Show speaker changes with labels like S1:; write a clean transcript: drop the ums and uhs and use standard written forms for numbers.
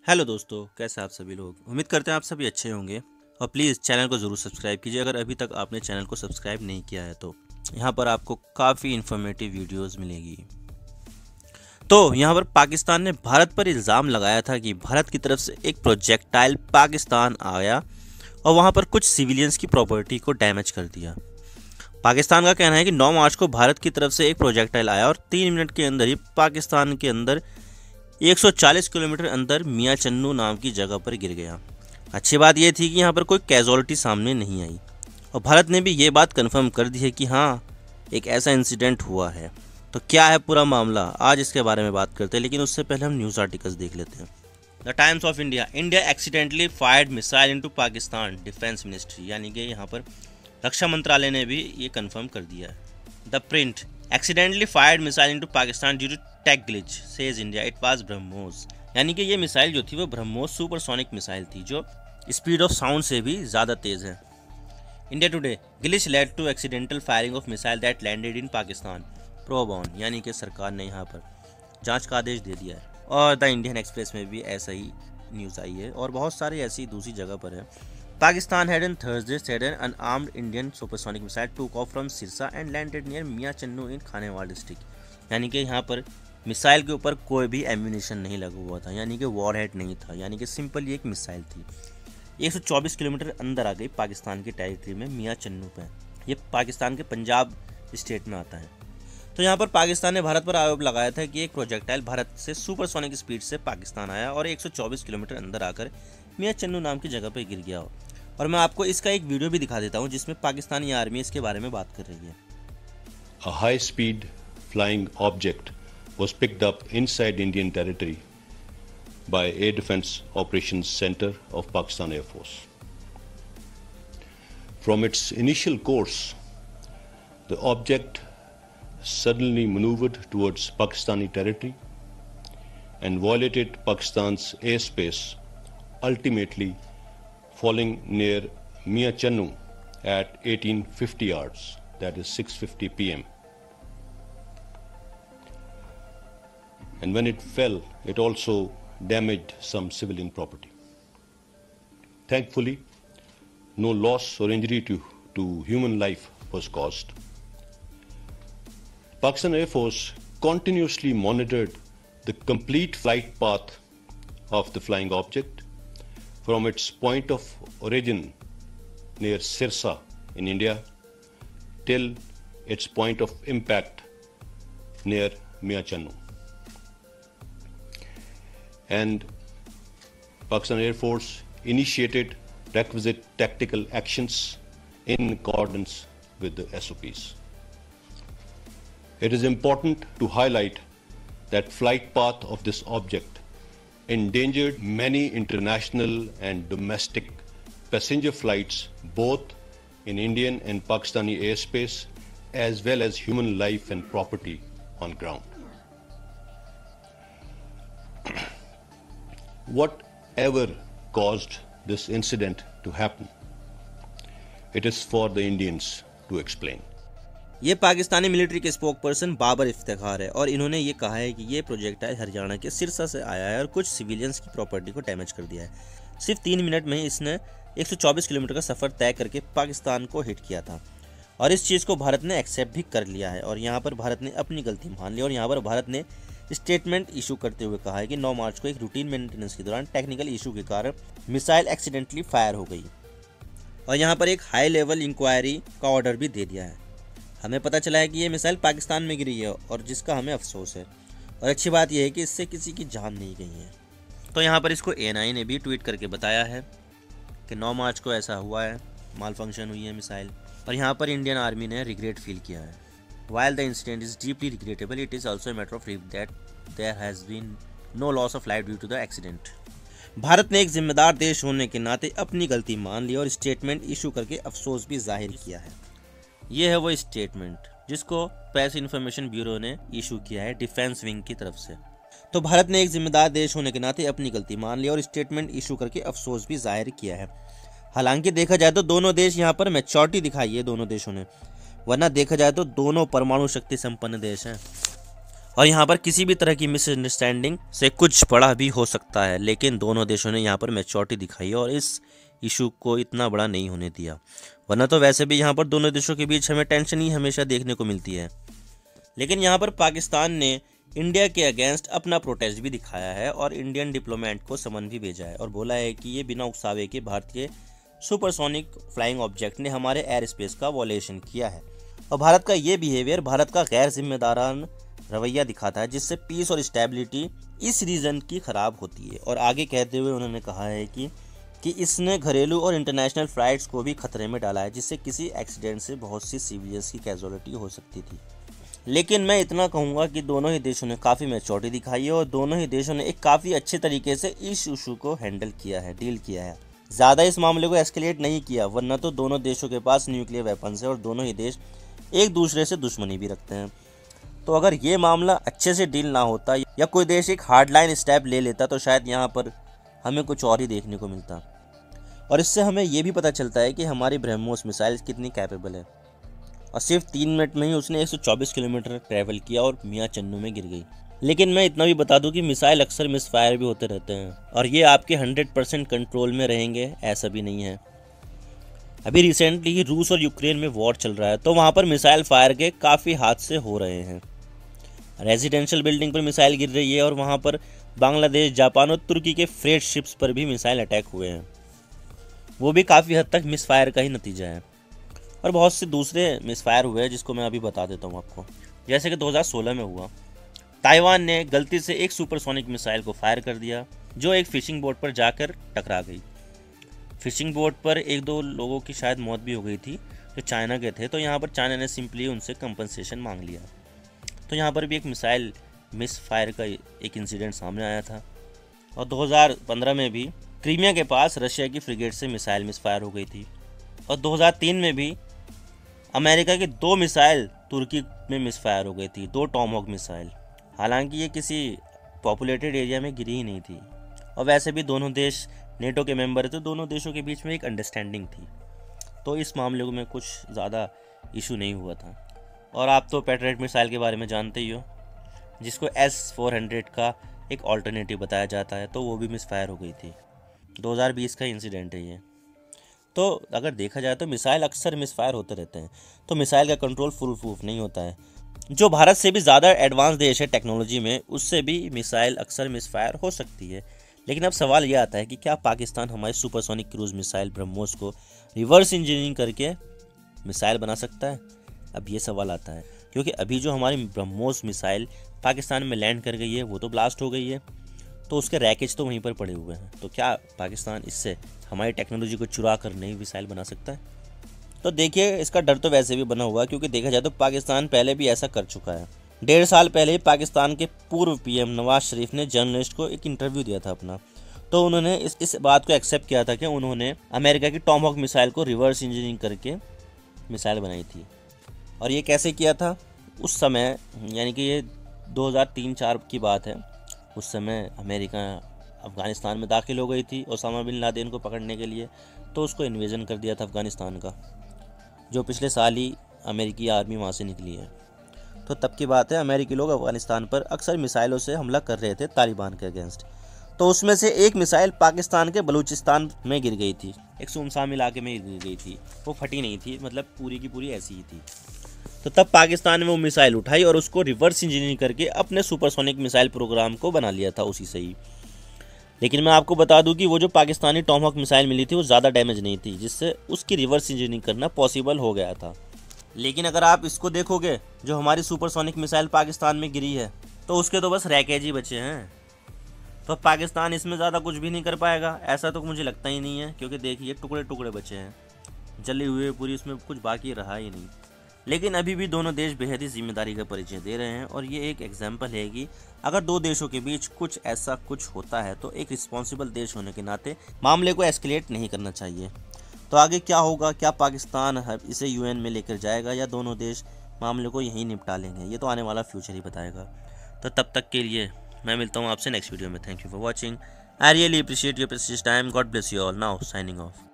S1: Hello दोस्तों, कैसे आप सभी लोग। उम्मीद करते हैं आप सभी अच्छे होंगे और प्लीज़ चैनल को ज़रूर सब्सक्राइब कीजिए अगर अभी तक आपने चैनल को सब्सक्राइब नहीं किया है तो। यहाँ पर आपको काफ़ी इन्फॉर्मेटिव वीडियोस मिलेगी। तो यहाँ पर पाकिस्तान ने भारत पर इल्ज़ाम लगाया था कि भारत की तरफ से एक प्रोजेक्टाइल पाकिस्तान आया और वहाँ पर कुछ सिविलियंस की प्रॉपर्टी को डैमेज कर दिया। पाकिस्तान का कहना है कि 9 मार्च को भारत की तरफ से एक प्रोजेक्टाइल आया और 3 मिनट के अंदर ही पाकिस्तान के अंदर 140 किलोमीटर अंदर मियाँ चन्नू नाम की जगह पर गिर गया। अच्छी बात यह थी कि यहाँ पर कोई कैजुअलिटी सामने नहीं आई और भारत ने भी ये बात कंफर्म कर दी है कि हाँ, एक ऐसा इंसिडेंट हुआ है। तो क्या है पूरा मामला, आज इसके बारे में बात करते हैं, लेकिन उससे पहले हम न्यूज़ आर्टिकल्स देख लेते हैं। The times of India, India accidentally fired missile into Pakistan, defence ministry, यानी कि यहाँ पर रक्षा मंत्रालय ने भी ये कंफर्म कर दिया है। The Print, accidentally fired missile into Pakistan due to tech glitch, says India, it was BrahMos. यानी कि ये मिसाइल जो थी वो ब्रह्मोस सुपरसोनिक मिसाइल थी जो स्पीड ऑफ साउंड से भी ज़्यादा तेज़ है। India Today, glitch led to accidental firing of missile that landed in Pakistan, प्रोबॉन, यानी कि सरकार ने यहाँ पर जांच का आदेश दे दिया है। और द इंडियन एक्सप्रेस में भी ऐसा ही न्यूज़ आई है और बहुत सारी ऐसी दूसरी जगह पर है। Pakistan had on Thursday said an unarmed Indian supersonic missile took off from Sirsa and landed near Mia Channu in Khanewal district. यानी कि यहाँ पर मिसाइल के ऊपर कोई भी एम्यूनिशन नहीं लगा हुआ था, यानी कि वॉरहेड नहीं था, यानी कि सिंपल ये एक मिसाइल थी। 124 किलोमीटर अंदर आ गई पाकिस्तान की टेरिटरी में मियाँ चन्नू पे। ये पाकिस्तान के पंजाब स्टेट में आता है। तो यहाँ पर पाकिस्तान ने भारत पर आरोप लगाया था कि एक प्रोजेक्टाइल भारत से सुपरसोनिक स्पीड से पाकिस्तान आया और 124 किलोमीटर अंदर आकर मियाँ चन्नू नाम की जगह पर गिर गया हो। और मैं आपको इसका एक वीडियो भी दिखा देता हूँ जिसमें पाकिस्तानी आर्मी इसके बारे में बात कर रही है।
S2: A high-speed flying object was picked up inside Indian territory by Air Defence Operations Center of Pakistan Air Force. From its initial course, the object suddenly maneuvered towards Pakistani territory and violated Pakistan's airspace, ultimately falling near Mia Channu at 1850 hours, that is 6:50 p.m. And when it fell, it also damaged some civilian property. Thankfully, no loss or injury to human life was caused. Pakistan Air Force continuously monitored the complete flight path of the flying object from its point of origin near Sirsa in India till its point of impact near Mia Channu. And Pakistan Air Force initiated requisite tactical actions in accordance with the SOPs. It is important to highlight that flight path of this object endangered many international and domestic passenger flights both in Indian and Pakistani airspace as well as human life and property on ground. Whatever caused this incident to happen, it is for the Indians to explain.
S1: ये Pakistani military के spoke person Babar Iftikhar है और इन्होंने ये कहा है कि ये प्रोजेक्टाइल हरियाणा के सिरसा से आया है और कुछ सिविलियंस की प्रॉपर्टी को डैमेज कर दिया है। सिर्फ 3 मिनट में इसने 124 किलोमीटर का सफ़र तय करके पाकिस्तान को हिट किया था और इस चीज़ को भारत ने एक्सेप्ट भी कर लिया है और यहाँ पर भारत ने अपनी गलती मान ली और यहाँ पर भारत ने स्टेटमेंट इशू करते हुए कहा है कि 9 मार्च को एक रूटीन मेंटेनेंस के दौरान टेक्निकल इशू के कारण मिसाइल एक्सीडेंटली फायर हो गई और यहाँ पर एक हाई लेवल इंक्वायरी का ऑर्डर भी दे दिया है। हमें पता चला है कि ये मिसाइल पाकिस्तान में गिरी है और जिसका हमें अफसोस है और अच्छी बात यह है कि इससे किसी की जान नहीं गई है। तो यहाँ पर इसको ANI ने भी ट्वीट करके बताया है कि 9 मार्च को ऐसा हुआ है, माल फंक्शन हुई है मिसाइल और यहाँ पर इंडियन आर्मी ने रिग्रेट फील किया है। While the incident is deeply regrettable, it is also a matter of relief that there has been no loss of life due to the accident. Bharat ने एक जिम्मेदार देश होने के नाते अपनी गलती मान ली और स्टेटमेंट इशू करके अफसोस भी जाहिर किया है। ये है वो स्टेटमेंट जिसको प्रेस इन्फॉर्मेशन ब्यूरो ने इशू किया है डिफेंस विंग की तरफ से। तो भारत ने एक जिम्मेदार देश होने के नाते अपनी गलती मान ली और स्टेटमेंट इशू करके अफसोस भी जाहिर किया है। हालांकि देखा जाए तो दोनों देश यहाँ पर मैच्योरिटी दिखाई है दोनों देशों ने, वरना देखा जाए तो दोनों परमाणु शक्ति संपन्न देश हैं और यहाँ पर किसी भी तरह की मिसअंडरस्टैंडिंग से कुछ बड़ा भी हो सकता है, लेकिन दोनों देशों ने यहाँ पर मैच्योरिटी दिखाई और इस इशू को इतना बड़ा नहीं होने दिया। वरना तो वैसे भी यहाँ पर दोनों देशों के बीच हमें टेंशन ही हमेशा देखने को मिलती है। लेकिन यहाँ पर पाकिस्तान ने इंडिया के अगेंस्ट अपना प्रोटेस्ट भी दिखाया है और इंडियन डिप्लोमेट को समन भी भेजा है और बोला है कि ये बिना उकसावे के भारतीय सुपरसोनिक फ्लाइंग ऑब्जेक्ट ने हमारे एयर स्पेस का वॉलेशन किया है। और भारत का ये बिहेवियर भारत का गैर जिम्मेदाराना रवैया दिखाता है, जिससे पीस और स्टेबिलिटी इस रीजन की खराब होती है। और आगे कहते हुए उन्होंने कहा है कि इसने घरेलू और इंटरनेशनल फ्लाइट्स को भी खतरे में डाला है, जिससे किसी एक्सीडेंट से बहुत सी सिविलियंस की कैजुअलिटी हो सकती थी। लेकिन मैं इतना कहूँगा कि दोनों ही देशों ने काफ़ी मैच्योरिटी दिखाई है और दोनों ही देशों ने एक काफ़ी अच्छे तरीके से इस इशू को हैंडल किया है, डील किया है। ज़्यादा इस मामले को एस्केलेट नहीं किया, वरना तो दोनों देशों के पास न्यूक्लियर वेपन्स है और दोनों ही देश एक दूसरे से दुश्मनी भी रखते हैं। तो अगर ये मामला अच्छे से डील ना होता या कोई देश एक हार्डलाइन स्टेप ले लेता तो शायद यहाँ पर हमें कुछ और ही देखने को मिलता। और इससे हमें ये भी पता चलता है कि हमारी ब्रह्मोस मिसाइल कितनी कैपेबल है। और सिर्फ 3 मिनट में ही उसने 124 किलोमीटर ट्रैवल किया और मियाँ चन्नू में गिर गई। लेकिन मैं इतना भी बता दूं कि मिसाइल अक्सर मिसफायर भी होते रहते हैं और ये आपके 100% कंट्रोल में रहेंगे ऐसा भी नहीं है। अभी रिसेंटली ही रूस और यूक्रेन में वॉर चल रहा है, तो वहाँ पर मिसाइल फायर के काफ़ी हादसे हो रहे हैं। रेजिडेंशियल बिल्डिंग पर मिसाइल गिर रही है और वहाँ पर बांग्लादेश, जापान और तुर्की के फ्रेट शिप्स पर भी मिसाइल अटैक हुए हैं। वो भी काफ़ी हद तक मिसफायर का ही नतीजा है। और बहुत से दूसरे मिसफायर हुए हैं जिसको मैं अभी बता देता हूँ आपको। जैसे कि 2016 में हुआ, ताइवान ने गलती से एक सुपरसोनिक मिसाइल को फायर कर दिया जो एक फिशिंग बोट पर जाकर टकरा गई। फिशिंग बोट पर 1-2 लोगों की शायद मौत भी हो गई थी जो चाइना के थे। तो यहाँ पर चाइना ने सिंपली उनसे कंपनसेशन मांग लिया। तो यहाँ पर भी एक मिसाइल मिस फायर का एक इंसिडेंट सामने आया था। और 2015 में भी क्रीमिया के पास रशिया की फ्रिगेट से मिसाइल मिस फायर हो गई थी। और 2003 में भी अमेरिका की 2 मिसाइल तुर्की में मिसफायर हो गई थी, 2 टॉमहॉक मिसाइल। हालांकि ये किसी पॉपुलेटेड एरिया में गिरी ही नहीं थी। और वैसे भी दोनों देश नेटो के मेंबर थे, दोनों देशों के बीच में एक अंडरस्टैंडिंग थी, तो इस मामले में कुछ ज़्यादा इशू नहीं हुआ था। और आप तो पैट्रियट मिसाइल के बारे में जानते ही हो, जिसको S-400 का एक ऑल्टरनेटिव बताया जाता है, तो वो भी मिसफायर हो गई थी। 2020 का इंसिडेंट है ये। तो अगर देखा जाए तो मिसाइल अक्सर मिसफायर होते रहते हैं, तो मिसाइल का कंट्रोल फुल प्रूफ नहीं होता है। जो भारत से भी ज़्यादा एडवांस देश है टेक्नोलॉजी में, उससे भी मिसाइल अक्सर मिसफायर हो सकती है। लेकिन अब सवाल यह आता है कि क्या पाकिस्तान हमारी सुपरसोनिक क्रूज मिसाइल ब्रह्मोस को रिवर्स इंजीनियरिंग करके मिसाइल बना सकता है? अब ये सवाल आता है, क्योंकि अभी जो हमारी ब्रह्मोस मिसाइल पाकिस्तान में लैंड कर गई है वो तो ब्लास्ट हो गई है, तो उसके रैकेज तो वहीं पर पड़े हुए हैं। तो क्या पाकिस्तान इससे हमारी टेक्नोलॉजी को चुरा कर नई मिसाइल बना सकता है? तो देखिए, इसका डर तो वैसे भी बना हुआ है, क्योंकि देखा जाए तो पाकिस्तान पहले भी ऐसा कर चुका है। 1.5 साल पहले ही पाकिस्तान के पूर्व PM नवाज शरीफ ने जर्नलिस्ट को एक इंटरव्यू दिया था अपना, तो उन्होंने इस बात को एक्सेप्ट किया था कि उन्होंने अमेरिका की टॉमहॉक मिसाइल को रिवर्स इंजीनियरिंग करके मिसाइल बनाई थी। और ये कैसे किया था? उस समय, यानी कि ये 2003-4 की बात है, उस समय अमेरिका अफ़गानिस्तान में दाखिल हो गई थी ओसामा बिन लादेन को पकड़ने के लिए, तो उसको इन्वेजन कर दिया था अफ़गानिस्तान का, जो पिछले साल ही अमेरिकी आर्मी वहाँ से निकली है। तो तब की बात है, अमेरिकी लोग अफ़गानिस्तान पर अक्सर मिसाइलों से हमला कर रहे थे तालिबान के अगेंस्ट। तो उसमें से एक मिसाइल पाकिस्तान के बलूचिस्तान में गिर गई थी, एक सुनसान इलाके में गिर गई थी, वो फटी नहीं थी, मतलब पूरी की पूरी ऐसी ही थी। तो तब पाकिस्तान ने वो मिसाइल उठाई और उसको रिवर्स इंजीनियरिंग करके अपने सुपरसोनिक मिसाइल प्रोग्राम को बना लिया था उसी से ही। लेकिन मैं आपको बता दूं कि वो जो पाकिस्तानी टॉमहॉक मिसाइल मिली थी वो ज़्यादा डैमेज नहीं थी, जिससे उसकी रिवर्स इंजीनियरिंग करना पॉसिबल हो गया था। लेकिन अगर आप इसको देखोगे, जो हमारी सुपरसोनिक मिसाइल पाकिस्तान में गिरी है, तो उसके तो बस रैकेज ही बचे हैं। तो पाकिस्तान इसमें ज़्यादा कुछ भी नहीं कर पाएगा, ऐसा तो मुझे लगता ही नहीं है, क्योंकि देखिए टुकड़े टुकड़े बचे हैं, जली हुए पूरी, उसमें कुछ बाकी रहा ही नहीं। लेकिन अभी भी दोनों देश बेहद ही जिम्मेदारी का परिचय दे रहे हैं, और ये एक एग्जाम्पल है कि अगर 2 देशों के बीच कुछ ऐसा कुछ होता है तो एक रिस्पॉन्सिबल देश होने के नाते मामले को एस्केलेट नहीं करना चाहिए। तो आगे क्या होगा? क्या पाकिस्तान इसे UN में लेकर जाएगा या दोनों देश मामले को यहीं निपटा लेंगे? ये तो आने वाला फ्यूचर ही बताएगा। तो तब तक के लिए मैं मिलता हूँ आपसे नेक्स्ट वीडियो में। Thank you for watching. I really appreciate your precious time. God bless you all. Now signing off.